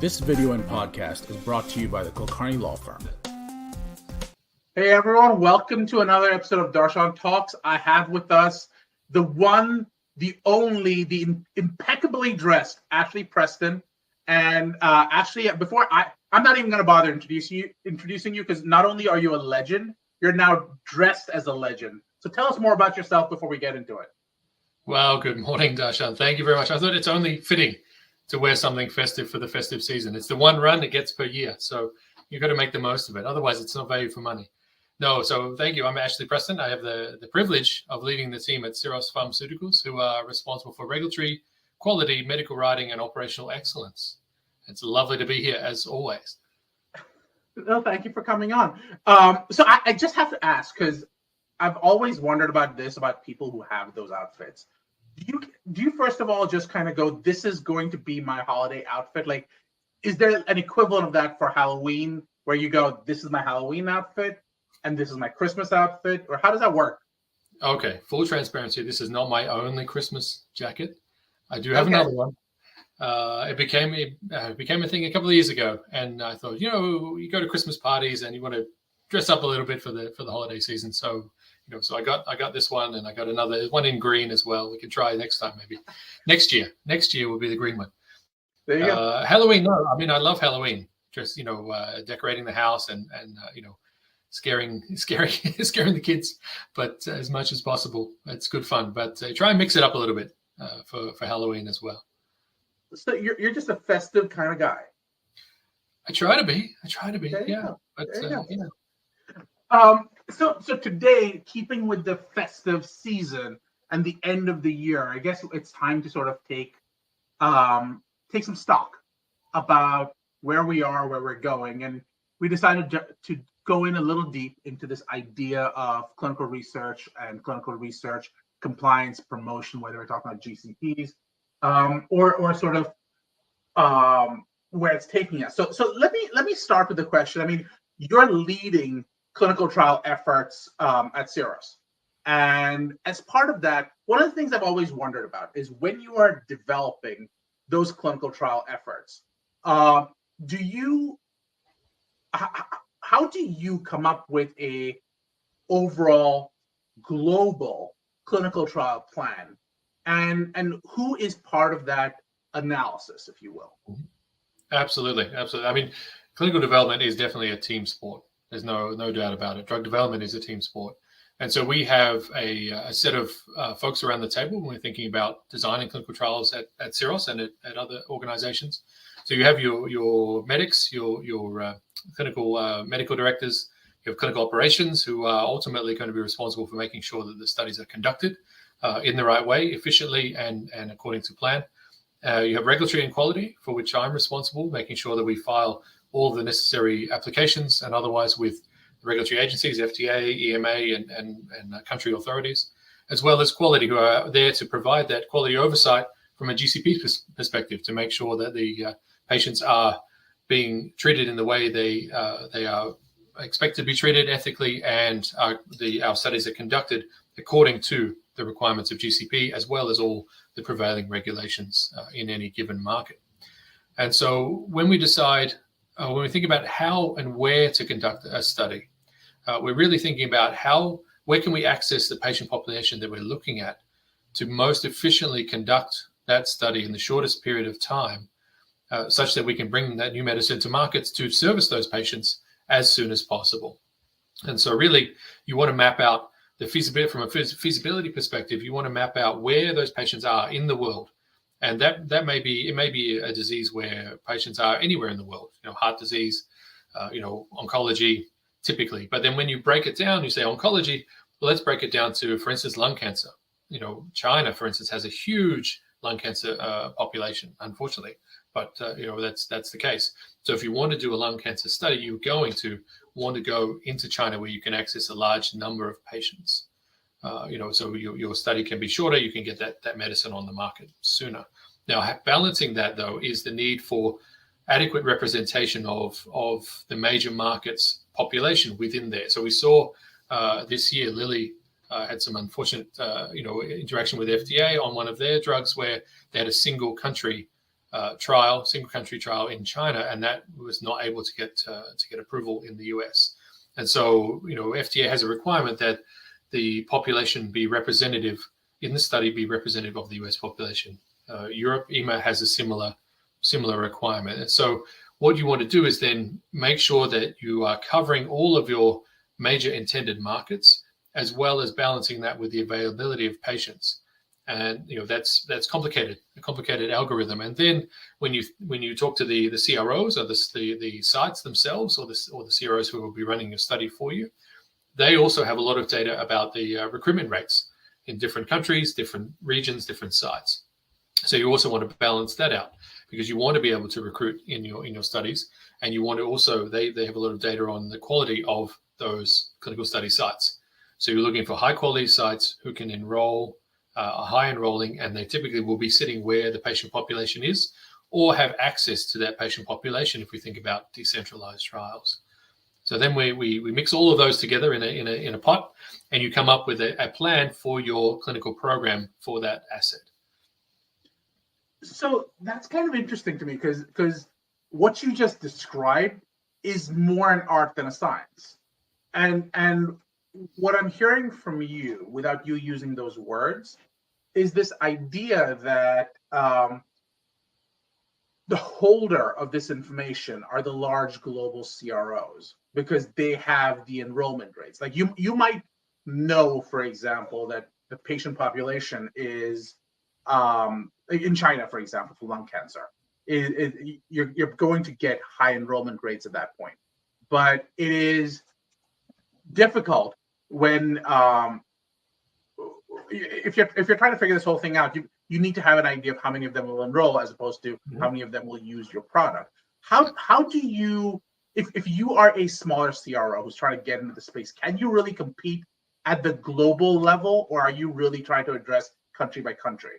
This video and podcast is brought to you by the Kulkarni Law Firm. Hey everyone, welcome to another episode of Darshan Talks. I have with us the one, the only, the impeccably dressed Ashley Preston. And Ashley, I'm not even going to bother introducing you because not only are you a legend, you're now dressed as a legend. So tell us more about yourself before we get into it. Well, good morning, Darshan. Thank you very much. I thought it's only fitting to wear something festive for the festive season. It's the one run it gets per year, so you've got to make the most of it. Otherwise, it's not value for money. No, so thank you. I'm Ashley Preston. I have the privilege of leading the team at Syros Pharmaceuticals, who are responsible for regulatory, quality, medical writing, and operational excellence. It's lovely to be here, as always. No, thank you for coming on. So I just have to ask, because I've always wondered about people who have those outfits. Do you first of all just kind of go, this is going to be my holiday outfit? Like, is there an equivalent of that for Halloween where you go, this is my Halloween outfit and this is my Christmas outfit? Or how does that work? Okay, full transparency. This is not my only Christmas jacket. I do have another one. It became a thing a couple of years ago, and I thought, you go to Christmas parties and you want to dress up a little bit for the holiday season. So, so I got this one, and I got another one in green as well. We can try next time, maybe next year. Next year will be the green one. There you go. Halloween, no, I mean I love Halloween. Just decorating the house and scaring the kids, but as much as possible, it's good fun. But try and mix it up a little bit for Halloween as well. So you're just a festive kind of guy. I try to be. Yeah. But So today, keeping with the festive season and the end of the year, I guess it's time to sort of take some stock about where we are, where we're going, and we decided to go in a little deep into this idea of clinical research and clinical research compliance promotion, whether we're talking about GCPs or sort of where it's taking us. So let me start with the question. I mean, you're leading clinical trial efforts at Syros. And as part of that, one of the things I've always wondered about is when you are developing those clinical trial efforts, how do you come up with a overall global clinical trial plan? And who is part of that analysis, if you will? Absolutely. I mean, clinical development is definitely a team sport. There's no doubt about it. Drug development is a team sport. And so we have a set of folks around the table when we're thinking about designing clinical trials at Syros and at other organizations. So you have your medics, your clinical medical directors, you have clinical operations who are ultimately going to be responsible for making sure that the studies are conducted in the right way, efficiently and according to plan. You have regulatory and quality, for which I'm responsible, making sure that we file all of the necessary applications and otherwise with the regulatory agencies, FDA, EMA, and country authorities, as well as quality, who are there to provide that quality oversight from a GCP perspective to make sure that the patients are being treated in the way they are expected to be treated ethically, and our studies are conducted according to the requirements of GCP, as well as all the prevailing regulations in any given market. And so when we decide, when we think about how and where to conduct a study, we're really thinking about where can we access the patient population that we're looking at to most efficiently conduct that study in the shortest period of time, such that we can bring that new medicine to markets to service those patients as soon as possible. And so really, you want to map out the feasibility from a feasibility perspective. You want to map out where those patients are in the world. And that may be a disease where patients are anywhere in the world, heart disease, oncology typically. But then when you break it down, you say oncology, well, let's break it down to, for instance, lung cancer. China, for instance, has a huge lung cancer population, unfortunately. But that's the case. So if you want to do a lung cancer study, you're going to want to go into China where you can access a large number of patients. So your study can be shorter. You can get that medicine on the market sooner. Now, balancing that though is the need for adequate representation of the major markets population within there. So we saw this year, Lilly had some unfortunate interaction with FDA on one of their drugs where they had a single country trial, single country trial in China, and that was not able to get approval in the US. And so, FDA has a requirement that the population be representative in the study, be representative of the US population. Europe, EMA has a similar requirement. And so what you want to do is then make sure that you are covering all of your major intended markets, as well as balancing that with the availability of patients. And that's complicated, a complicated algorithm. And then when you talk to the CROs or the sites themselves, or the CROs who will be running your study for you, they also have a lot of data about the recruitment rates in different countries, different regions, different sites. So you also want to balance that out, because you want to be able to recruit in your studies, and you want to also they have a lot of data on the quality of those clinical study sites. So you're looking for high quality sites who can enroll, are high enrolling, and they typically will be sitting where the patient population is, or have access to that patient population if we think about decentralized trials. So then we mix all of those together in a pot, and you come up with a plan for your clinical program for that asset. So that's kind of interesting to me, because what you just described is more an art than a science. And what I'm hearing from you, without you using those words, is this idea that the holder of this information are the large global CROs, because they have the enrollment rates. Like you might know, for example, that the patient population is in China, for example, for lung cancer, you're going to get high enrollment rates at that point. But it is difficult when if you're trying to figure this whole thing out, you need to have an idea of how many of them will enroll, as opposed to how many of them will use your product. How do you, if you are a smaller CRO who's trying to get into the space, can you really compete at the global level, or are you really trying to address country by country?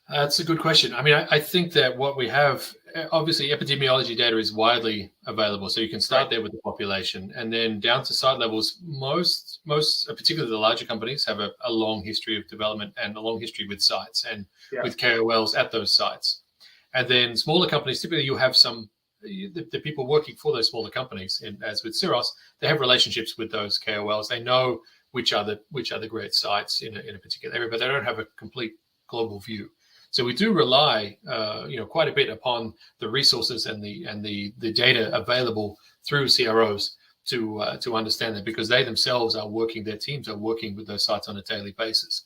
That's a good question. I mean, I think that what we have, obviously, epidemiology data is widely available. So you can start there with the population, and then down to site levels. Most, particularly the larger companies, have a long history of development and a long history with sites and with KOLs at those sites. And then smaller companies, typically you have the people working for those smaller companies, as with Syros, they have relationships with those KOLs. They know which are the great sites in a particular area, but they don't have a complete global view. So we do rely, quite a bit upon the resources and the data available through CROs to understand that, because they themselves their teams are working with those sites on a daily basis.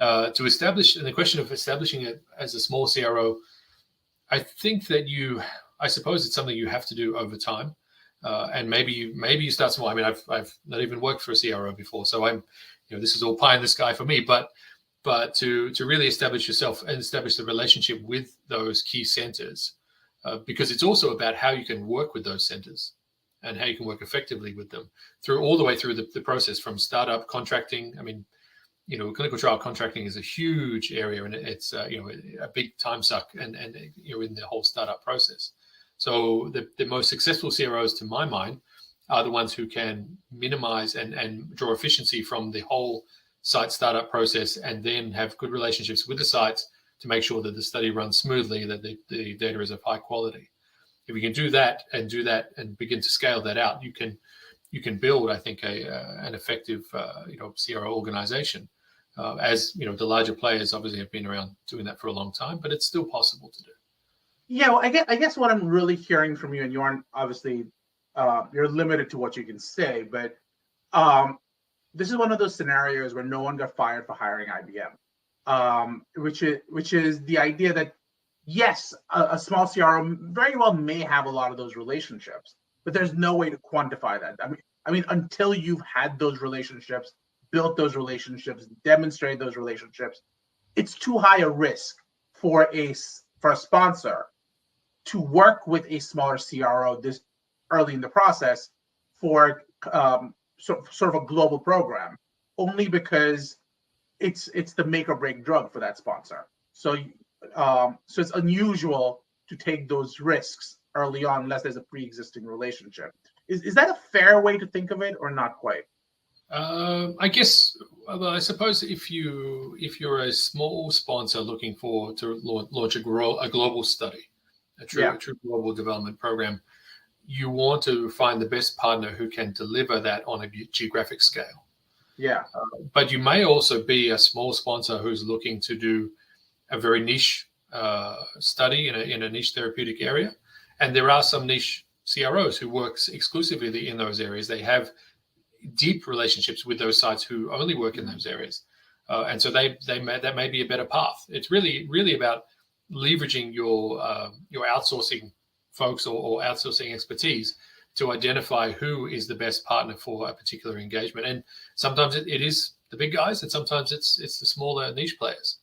To establish, and the question of establishing it as a small CRO, I think that I suppose it's something you have to do over time, and maybe you start small. I mean, I've not even worked for a CRO before, so this is all pie in the sky for me, but to really establish yourself and establish the relationship with those key centers, because it's also about how you can work with those centers and how you can work effectively with them all the way through the process, from startup contracting. I mean, clinical trial contracting is a huge area, and it's a big time suck and in the whole startup process. So the most successful CROs, to my mind, are the ones who can minimize and draw efficiency from the whole site startup process, and then have good relationships with the sites to make sure that the study runs smoothly, that the data is of high quality. If you can do that and begin to scale that out, you can build, I think, an effective CRO organization. As the larger players obviously have been around doing that for a long time, but it's still possible to do. Yeah, well, I guess what I'm really hearing from you, and you aren't obviously you're limited to what you can say, but this is one of those scenarios where no one got fired for hiring IBM, which is the idea that, yes, a small CRO very well may have a lot of those relationships, but there's no way to quantify that. I mean, until you've had those relationships, built those relationships, demonstrated those relationships, it's too high a risk for a sponsor to work with a smaller CRO this early in the process for sort of a global program, only because it's the make or break drug for that sponsor. So it's unusual to take those risks early on unless there's a pre-existing relationship. Is that a fair way to think of it, or not quite? I guess Well, I suppose if you're a small sponsor looking to launch a global study, a true global development program, you want to find the best partner who can deliver that on a geographic scale. Yeah. But you may also be a small sponsor who's looking to do a very niche study in a niche therapeutic area, and there are some niche CROs who works exclusively in those areas. They have deep relationships with those sites who only work in those areas, and so that may be a better path. It's really about leveraging your outsourcing folks or outsourcing expertise to identify who is the best partner for a particular engagement. And sometimes it is the big guys, and sometimes it's the smaller niche players.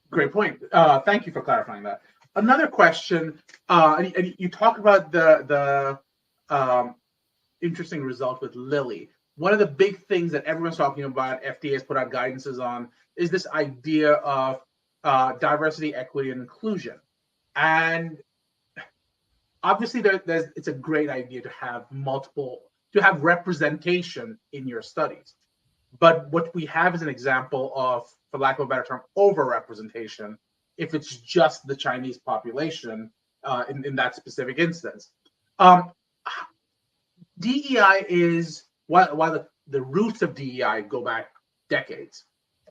Great point. Thank you for clarifying that. Another question, and you talk about the interesting result with Lilly. One of the big things that everyone's talking about, FDA has put out guidances on, is this idea of diversity, equity, and inclusion. And obviously, it's a great idea to have representation in your studies. But what we have is an example of, for lack of a better term, over-representation, if it's just the Chinese population in that specific instance. DEI is, while the roots of DEI go back decades,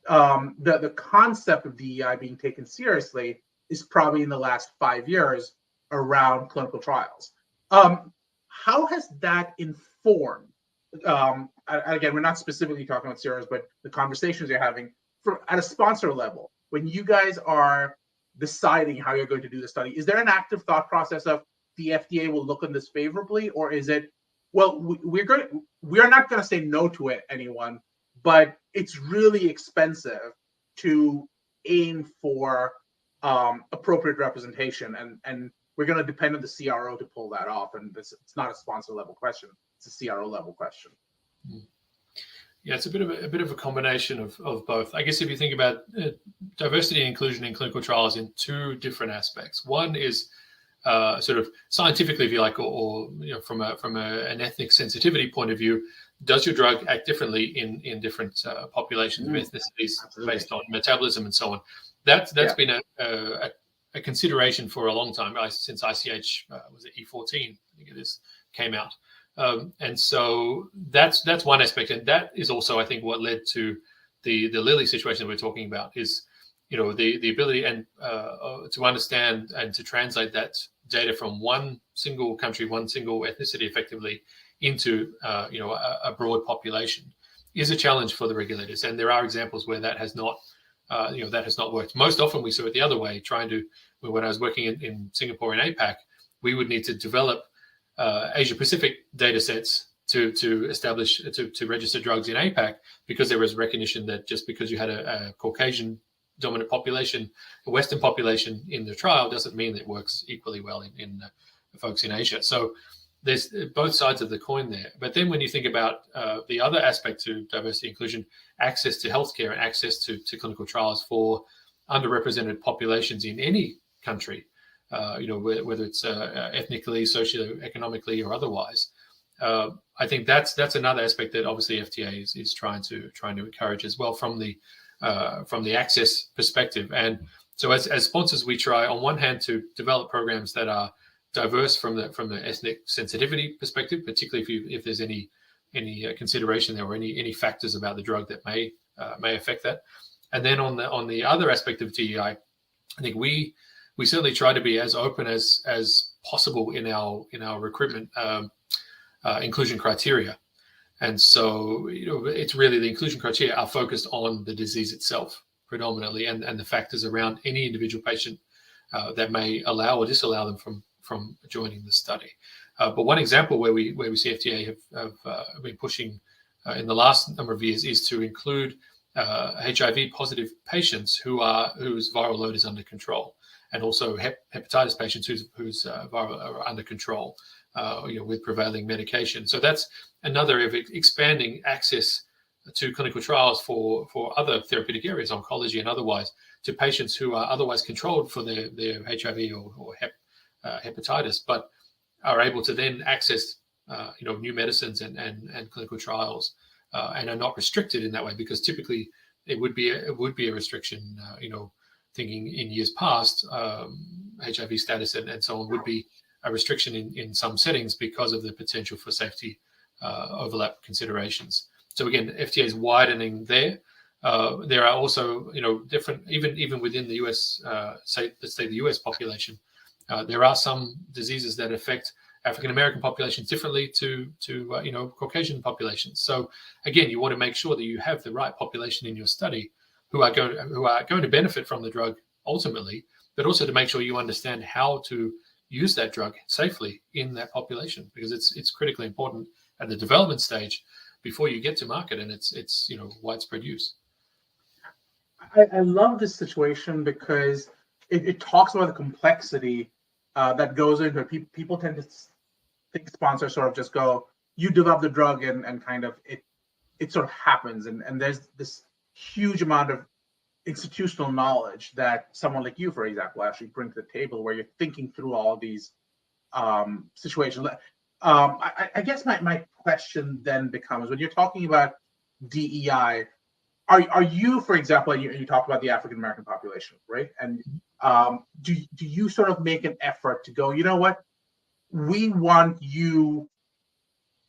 the concept of DEI being taken seriously is probably in the last 5 years around clinical trials. How has that informed? Again, we're not specifically talking about CROs, but the conversations you're having at a sponsor level, when you guys are deciding how you're going to do the study, is there an active thought process of the FDA will look on this favorably, or is it, well, we are not going to say no to it, anyone, but it's really expensive to aim for appropriate representation, and we're going to depend on the CRO to pull that off. And it's not a sponsor level question; it's a CRO level question. Yeah, it's a bit of a combination of both. I guess if you think about diversity and inclusion in clinical trials in two different aspects. One is sort of scientifically, if you like, or from an ethnic sensitivity point of view, does your drug act differently in different populations of ethnicities based on metabolism and so on? That's been a consideration for a long time, since ICH was it E14, I think it is, came out. And so that's one aspect, and that is also, I think, what led to the Lilly situation that we're talking about, is the ability and to understand and to translate that data from one single country, one single ethnicity, effectively into a broad population is a challenge for the regulators. And there are examples where that has not worked. Most often we saw it the other way. When I was working in Singapore and APAC, we would need to develop Asia Pacific data sets to establish to register drugs in APAC, because there was recognition that just because you had a Caucasian dominant population, a Western population in the trial, doesn't mean that it works equally well in folks in Asia. So there's both sides of the coin there. But then when you think about the other aspect to diversity inclusion, access to healthcare and access to clinical trials for underrepresented populations in any country, whether it's ethnically, socioeconomically, or otherwise, I think that's another aspect that obviously FDA is trying to encourage as well from the access perspective. And so as sponsors, we try on one hand to develop programs that are diverse from the ethnic sensitivity perspective, particularly if there's any consideration there or any factors about the drug that may affect that. And then on the other aspect of DEI, I think we certainly try to be as open as possible in our recruitment inclusion criteria. And so it's really the inclusion criteria are focused on the disease itself predominantly, and the factors around any individual patient that may allow or disallow them from joining the study. But one example where we see FDA have been pushing in the last number of years is to include HIV positive patients whose viral load is under control, and also hepatitis patients whose viral are under control with prevailing medication. So that's another of expanding access to clinical trials for other therapeutic areas, oncology and otherwise, to patients who are otherwise controlled for their HIV or hepatitis, but are able to then access new medicines and clinical trials and are not restricted in that way, because typically it would be a restriction. Thinking in years past, HIV status and so on would be a restriction in some settings because of the potential for safety overlap considerations. So again, FDA is widening there. There are also, different, even within the US, let's say the US population, there are some diseases that affect African American populations differently to Caucasian populations. So again, you want to make sure that you have the right population in your study who are going to benefit from the drug ultimately, but also to make sure you understand how to use that drug safely in that population, because it's critically important at the development stage before you get to market and it's widespread use. I love this situation because it talks about the complexity that goes into it. People tend to think sponsors sort of just go, you develop the drug and kind of it sort of happens. And there's this huge amount of institutional knowledge that someone like you, for example, actually bring to the table, where you're thinking through all these situations. I guess my question then becomes, when you're talking about DEI, are you, for example, you talked about the African American population, right? And do you sort of make an effort to go, you know what, we want you,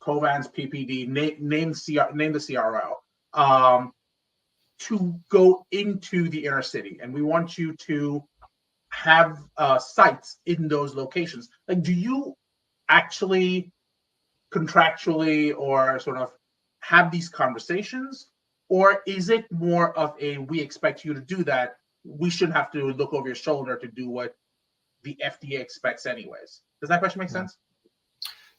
Covance, PPD, name the CRO, to go into the inner city, and we want you to have sites in those locations? Like, do you actually contractually or sort of have these conversations, or is it more of a, we expect you to do that, we shouldn't have to look over your shoulder to do what the FDA expects anyways? Does that question make sense?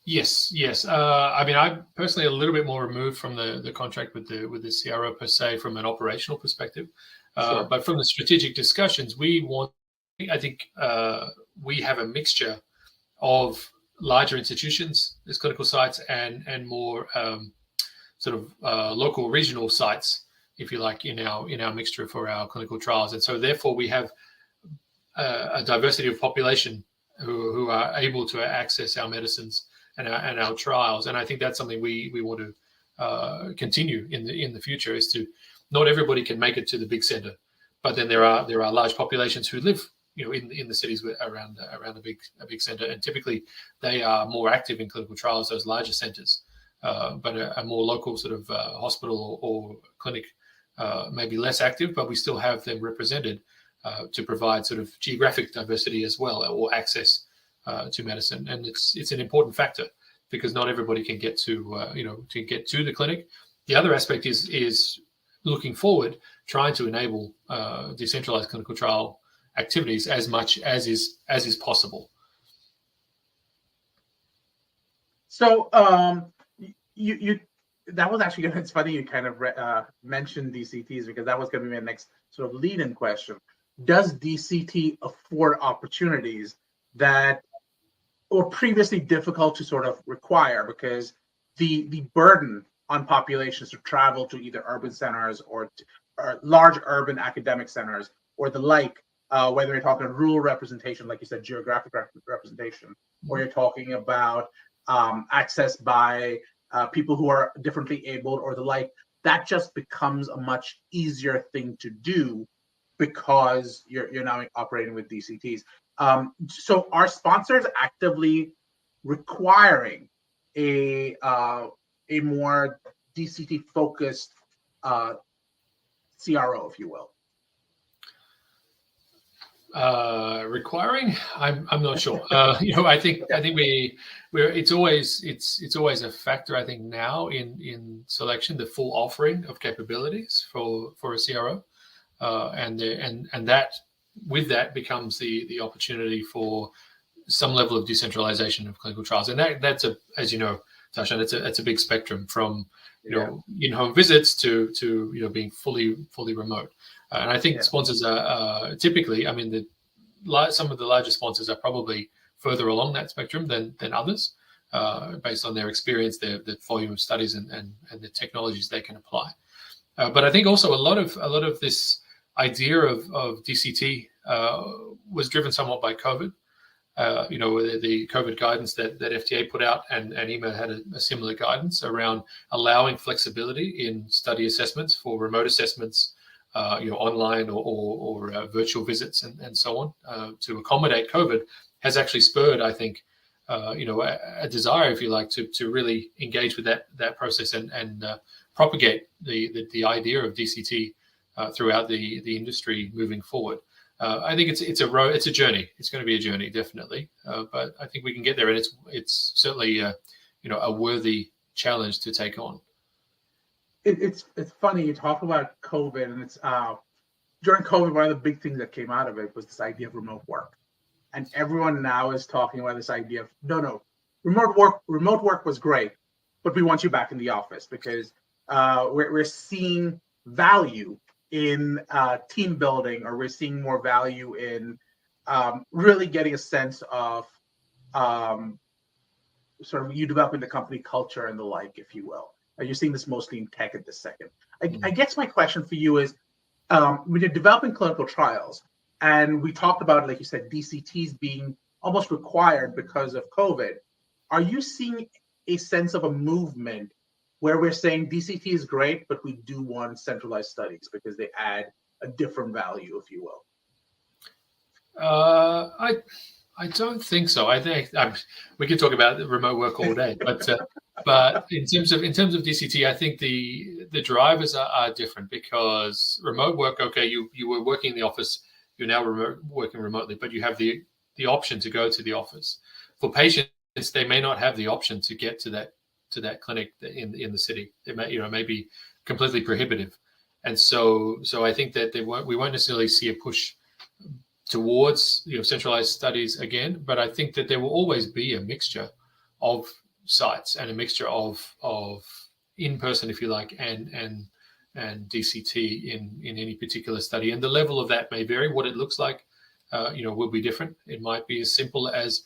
Yes. I'm personally a little bit more removed from the contract with the CRO per se from an operational perspective, Sure. But from the strategic discussions, we have a mixture of larger institutions as clinical sites and more local regional sites, if you like, in our mixture for our clinical trials. And so therefore we have a diversity of population who are able to access our medicines and our trials. And I think that's something we want to continue in the future, is to, not everybody can make it to the big center, but then there are large populations who live in the cities around a big center, and typically they are more active in clinical trials, those larger centers, but a more local sort of hospital or clinic may be less active, but we still have them represented to provide sort of geographic diversity as well, or access to medicine. And it's an important factor, because not everybody can get to the clinic. The other aspect is looking forward, trying to enable decentralized clinical trial activities as much as is possible. So you that was actually good. It's funny you kind of mentioned DCTs, because that was going to be my next sort of lead-in question. Does DCT afford opportunities that were previously difficult to sort of require, because the burden on populations to travel to either urban centers or large urban academic centers or the like, whether you're talking rural representation, like you said, geographic representation, or you're talking about access by people who are differently abled or the like, that just becomes a much easier thing to do because you're now operating with DCTs. So are sponsors actively requiring a more DCT focused CRO, if you will? Requiring, I'm not sure. I think it's always a factor, I think, now in selection, the full offering of capabilities for a CRO, and that with that becomes the opportunity for some level of decentralization of clinical trials. And that's as you know, Darshan, it's a big spectrum from in-home visits to being fully remote. And I think sponsors are typically, I mean, some of the larger sponsors are probably further along that spectrum than others, based on their experience, the volume of studies and the technologies they can apply. But I think also a lot of this idea of DCT was driven somewhat by COVID. the COVID guidance that FDA put out, and EMA had a similar guidance around allowing flexibility in study assessments for remote assessments, online or virtual visits and so on to accommodate COVID, has actually spurred, I think, a desire, if you like, to really engage with that process and propagate the idea of DCT throughout the industry moving forward. I think it's a journey. It's going to be a journey, definitely, but I think we can get there, and it's certainly a worthy challenge to take on. It's funny you talk about COVID, and it's during COVID, one of the big things that came out of it was this idea of remote work, and everyone now is talking about this idea of no, remote work was great, but we want you back in the office because we're seeing value in team building, or we're seeing more value in really getting a sense of sort of you developing the company culture and the like, if you will. You're seeing this mostly in tech at this second. I guess my question for you is, when you're developing clinical trials, and we talked about, like you said, DCTs being almost required because of COVID, are you seeing a sense of a movement where we're saying DCT is great, but we do want centralized studies because they add a different value, if you will? I don't think so. I think we could talk about remote work all day, but in terms of DCT, I think the drivers are different, because remote work, okay, you were working in the office, you're now working remotely, but you have the option to go to the office. For patients, they may not have the option to get to that clinic in the city. It may be completely prohibitive, and so I think that we won't necessarily see a push towards centralized studies again, but I think that there will always be a mixture of sites and a mixture of in-person, if you like, and DCT in any particular study, and the level of that may vary. What it looks like will be different. It might be as simple as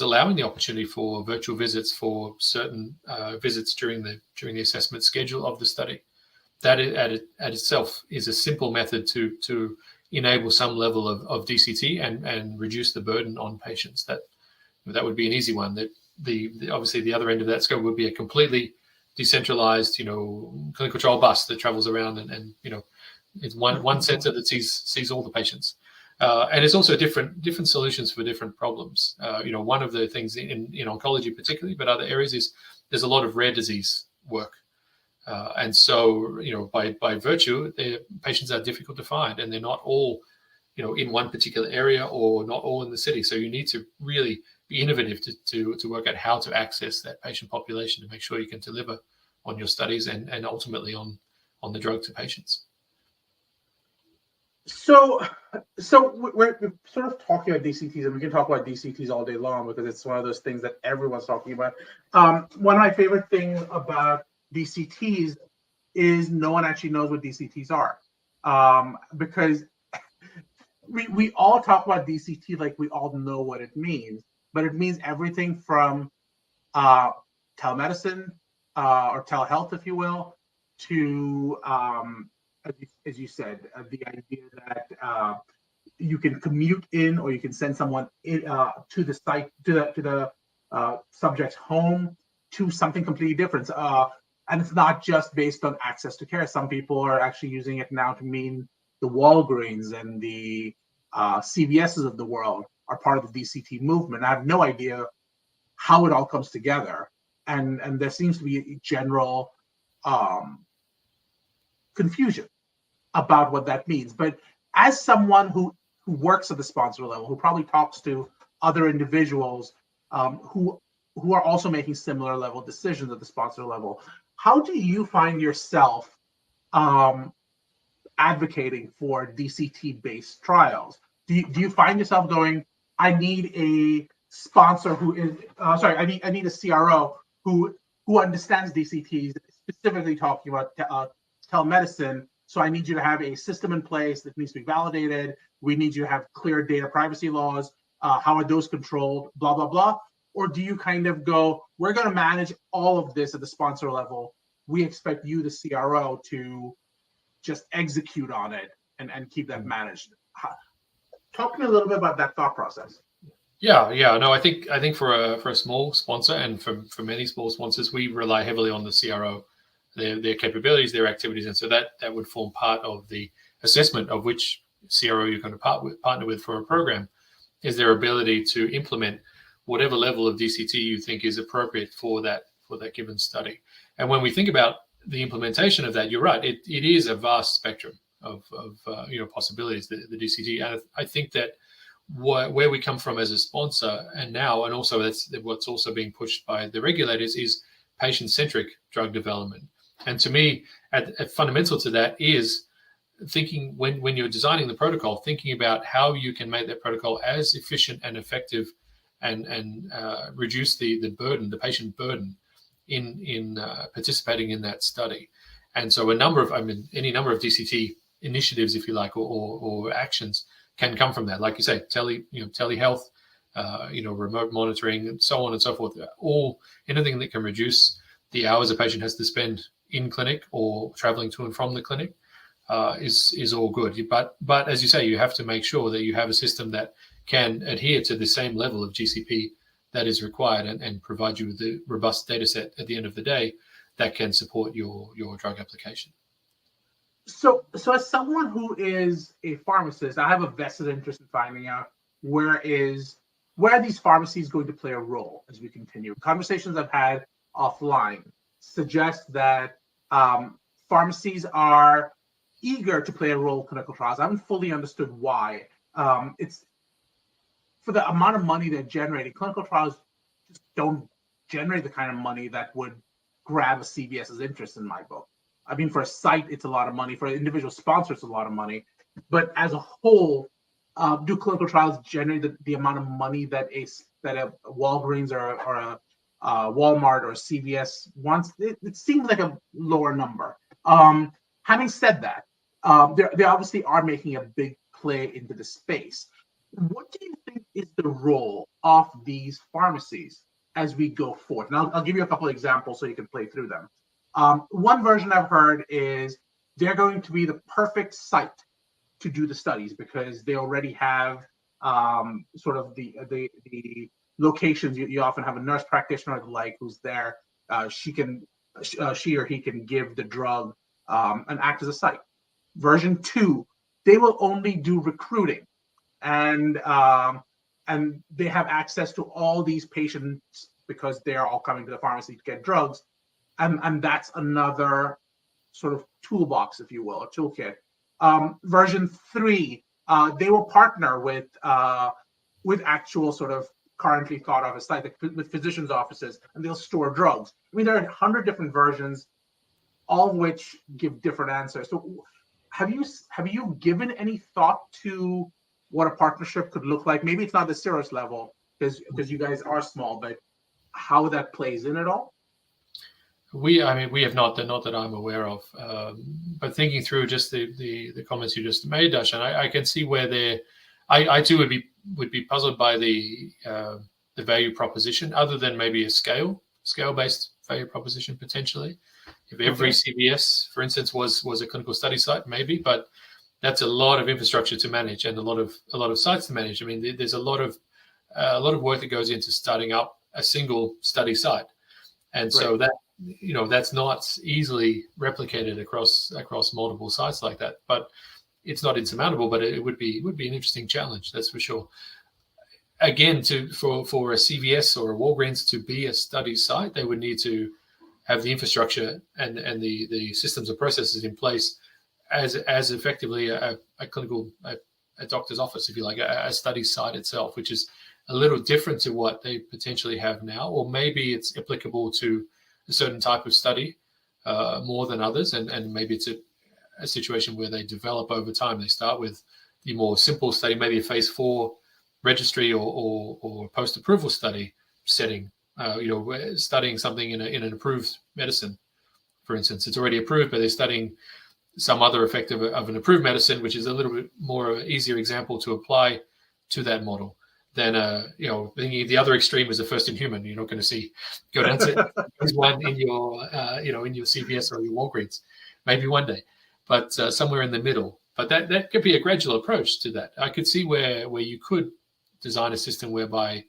allowing the opportunity for virtual visits for certain visits during the assessment schedule of the study. That at itself is a simple method to enable some level of DCT and reduce the burden on patients. That would be an easy one. That obviously the other end of that scope would be a completely decentralized clinical trial bus that travels around and it's one center that sees all the patients. And it's also different solutions for different problems. One of the things in oncology particularly, but other areas, is there's a lot of rare disease work. And so, by virtue, patients are difficult to find, and they're not all, in one particular area, or not all in the city. So you need to really be innovative to work out how to access that patient population to make sure you can deliver on your studies and ultimately on the drug to patients. So we're sort of talking about DCTs, and we can talk about DCTs all day long because it's one of those things that everyone's talking about. One of my favorite things about DCTs is no one actually knows what DCTs are, because we all talk about DCT like we all know what it means, but it means everything from telemedicine or telehealth, if you will, to as you said, the idea that you can commute in, or you can send someone in, to the site, to the subject's home, to something completely different. And it's not just based on access to care. Some people are actually using it now to mean the Walgreens and the CVSs of the world are part of the DCT movement. I have no idea how it all comes together, and there seems to be a general confusion about what that means. But as someone who works at the sponsor level, who probably talks to other individuals who are also making similar level decisions at the sponsor level, how do you find yourself advocating for DCT-based trials? Do you find yourself going, I need a sponsor who is I need a CRO who understands DCTs, specifically talking about telemedicine. So I need you to have a system in place that needs to be validated. We need you to have clear data privacy laws. How are those controlled? Blah, blah, blah. Or do you kind of go, we're going to manage all of this at the sponsor level. We expect you, the CRO, to just execute on it and keep that managed. Talk to me a little bit about that thought process. Yeah. No, I think for a small sponsor, and for many small sponsors, we rely heavily on the CRO, their capabilities, their activities, and so that would form part of the assessment of which CRO you're going to partner with for a program, is their ability to implement whatever level of DCT you think is appropriate for that given study. And when we think about the implementation of that, you're right, it is a vast spectrum of possibilities, the DCT. And I think that where we come from as a sponsor, and also that's what's also being pushed by the regulators, is patient-centric drug development. And to me, at fundamental to that is thinking, when you're designing the protocol, thinking about how you can make that protocol as efficient and effective, and reduce the burden, the patient burden, in participating in that study. And so any number of DCT initiatives, if you like, or actions can come from that. Like you say, telehealth, remote monitoring, and so on and so forth. Anything that can reduce the hours a patient has to spend in clinic or traveling to and from the clinic is all good. But as you say, you have to make sure that you have a system that can adhere to the same level of GCP that is required, and provide you with the robust data set at the end of the day that can support your drug application. So as someone who is a pharmacist, I have a vested interest in finding out where are these pharmacies going to play a role as we continue. Conversations I've had offline suggest that pharmacies are eager to play a role in clinical trials. I haven't fully understood why. It's for the amount of money they're generating. Clinical trials just don't generate the kind of money that would grab a CVS's interest, in my book. I mean, for a site, it's a lot of money. For an individual sponsor, it's a lot of money. But as a whole, do clinical trials generate the amount of money that a Walgreens or a Walmart or a CVS wants? It seems like a lower number. Having said that, they obviously are making a big play into the space. What do you think is the role of these pharmacies as we go forth? And I'll give you a couple of examples so you can play through them. One version I've heard is they're going to be the perfect site to do the studies because they already have sort of the locations. You often have a nurse practitioner or the like who's there. She or he can give the drug and act as a site. Version 2, they will only do recruiting, and they have access to all these patients because they're all coming to the pharmacy to get drugs. And that's another sort of toolbox, if you will, a toolkit. Version 3, they will partner with actual sort of currently thought of as like with physicians' offices, and they'll store drugs. I mean, there are 100 different versions, all of which give different answers. So, have you given any thought to what a partnership could look like? Maybe it's not the Cirrus level because you guys are small, but how that plays in at all? We have not that I'm aware of. But thinking through just the comments you just made, Darshan, I can see where I too would be puzzled by the value proposition, other than maybe a scale-based value proposition potentially. If every CVS, for instance, was a clinical study site, maybe, but that's a lot of infrastructure to manage and a lot of sites to manage. I mean, there's a lot of work that goes into starting up a single study site, and so that's not easily replicated across multiple sites like that. But it's not insurmountable. But it would be an interesting challenge, that's for sure. Again, for a CVS or a Walgreens to be a study site, they would need to have the infrastructure and the systems and processes in place as effectively a doctor's office, if you like, a study site itself, which is a little different to what they potentially have now, or maybe it's applicable to a certain type of study more than others, and maybe it's a situation where they develop over time. They start with the more simple study, maybe a phase 4 registry or post-approval study setting. Studying something in an approved medicine, for instance. It's already approved, but they're studying some other effect of an approved medicine, which is a little bit more easier example to apply to that model than thinking the other extreme is a first in human. You're not going to go down to phase 1 in your in your CVS or your Walgreens, maybe one day, but somewhere in the middle. But that could be a gradual approach to that. I could see where you could design a system whereby,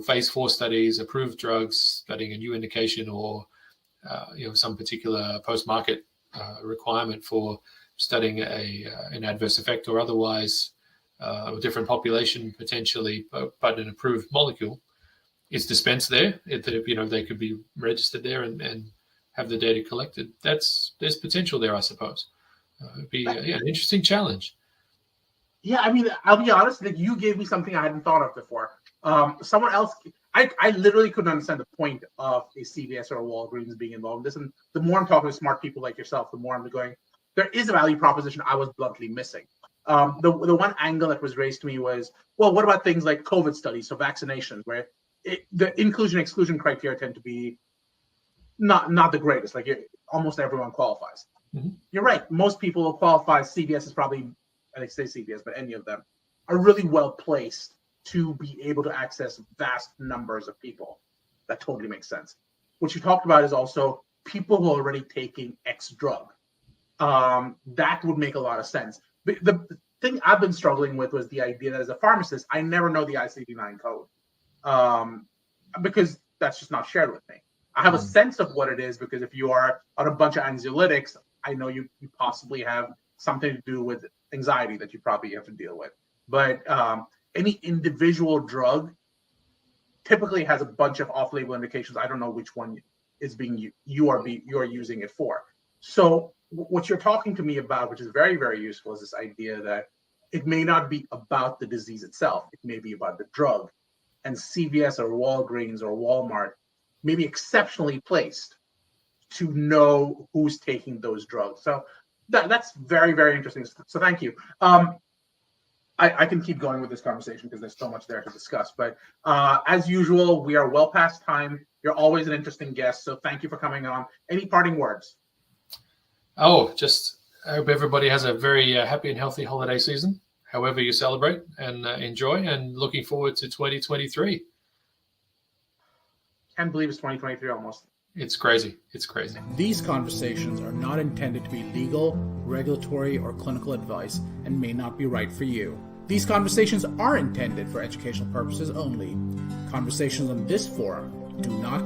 phase 4 studies, approved drugs, studying a new indication, or some particular post-market requirement for studying an adverse effect or otherwise, a different population potentially, but an approved molecule is dispensed there. They could be registered there and have the data collected. There's potential there, I suppose. It'd be an interesting challenge. Yeah, I mean, I'll be honest, like, you gave me something I hadn't thought of before. Someone else, I literally couldn't understand the point of a CVS or a Walgreens being involved in this. And the more I'm talking to smart people like yourself, the more I'm going, there is a value proposition I was bluntly missing. The one angle that was raised to me was, well, what about things like COVID studies, so vaccinations, where the inclusion-exclusion criteria tend to be not the greatest. Like, almost everyone qualifies. Mm-hmm. You're right. Most people will qualify. CVS is probably, I say CVS, but any of them are really well placed to be able to access vast numbers of people. That totally makes sense. What you talked about is also people who are already taking X drug. That would make a lot of sense. The thing I've been struggling with was the idea that as a pharmacist, I never know the ICD-9 code because that's just not shared with me. I have a sense of what it is because if you are on a bunch of anxiolytics, I know you possibly have something to do with anxiety that you probably have to deal with. But any individual drug typically has a bunch of off-label indications. I don't know which one is you are using it for. So what you're talking to me about, which is very, very useful, is this idea that it may not be about the disease itself. It may be about the drug. And CVS or Walgreens or Walmart may be exceptionally placed to know who's taking those drugs. So that's very, very interesting. So thank you. I can keep going with this conversation because there's so much there to discuss. But as usual, we are well past time. You're always an interesting guest. So thank you for coming on. Any parting words? Oh, just I hope everybody has a very happy and healthy holiday season, however you celebrate, and enjoy, and looking forward to 2023. Can't believe it's 2023 almost. It's crazy. It's crazy. These conversations are not intended to be legal, regulatory, or clinical advice and may not be right for you. These conversations are intended for educational purposes only. Conversations on this forum do not